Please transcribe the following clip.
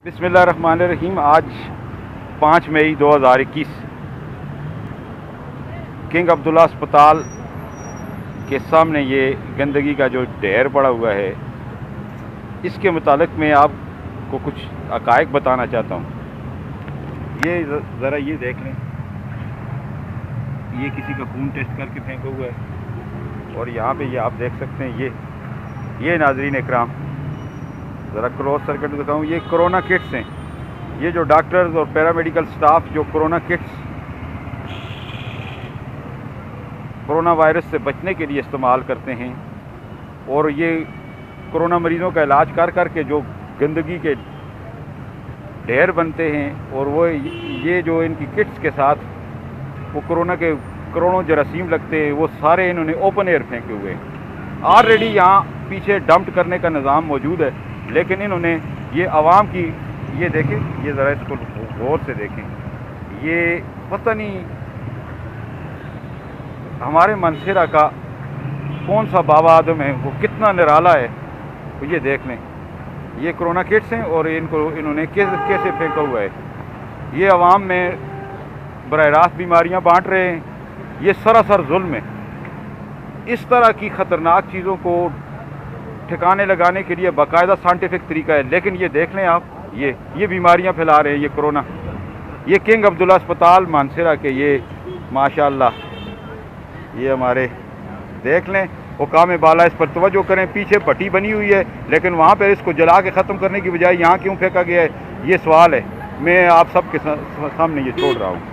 बिस्मिल्लाहिर्रहमानिर्रहीम। आज 5 मई 2021 किंग अब्दुल्ला अस्पताल के सामने ये गंदगी का जो ढेर पड़ा हुआ है, इसके मुतालिक मैं आपको कुछ हक़ाइक़ बताना चाहता हूँ। ये ज़रा ये देख लें, ये किसी का खून टेस्ट करके फेंका हुआ है, और यहाँ पे ये आप देख सकते हैं, ये नाज़रीन इकराम ज़रा क्रॉस सर्किट दिखाऊँ, ये कोरोना किट्स हैं। ये जो डॉक्टर्स और पैरामेडिकल स्टाफ जो कोरोना किट्स कोरोना वायरस से बचने के लिए इस्तेमाल करते हैं, और ये कोरोना मरीज़ों का इलाज कर के जो गंदगी के ढेर बनते हैं, और वो ये जो इनकी किट्स के साथ वो कोरोना के करोड़ों जरासीम लगते हैं, वो सारे इन्होंने ओपन एयर फेंके हुए हैं। ऑलरेडी यहाँ पीछे डंप करने का निज़ाम मौजूद है, लेकिन इन्होंने ये आवाम की, ये देखें, ये ज़रा इसको गौर से देखें, ये पता नहीं हमारे मनसेरा का कौन सा बाबा आदम है, वो कितना निराला है। तो ये देख लें, ये कोरोना किट्स हैं और इन्होंने कैसे फेंका हुआ है। ये आवाम में बराह रास्त बीमारियाँ बांट रहे हैं, ये सरासर जुल्म है। इस तरह की ख़तरनाक चीज़ों को ठिकाने लगाने के लिए बाकायदा साइंटिफिक तरीका है, लेकिन ये देख लें आप, ये बीमारियां फैला रहे हैं, ये कोरोना। ये किंग अब्दुल्ला अस्पताल मानसरा के, ये माशाअल्लाह, ये हमारे देख लें, हुकाम बाला इस पर तवज्जो करें। पीछे भट्टी बनी हुई है, लेकिन वहाँ पर इसको जला के ख़त्म करने की बजाय यहाँ क्यों फेंका गया है, ये सवाल है। मैं आप सबके सामने ये छोड़ रहा हूँ।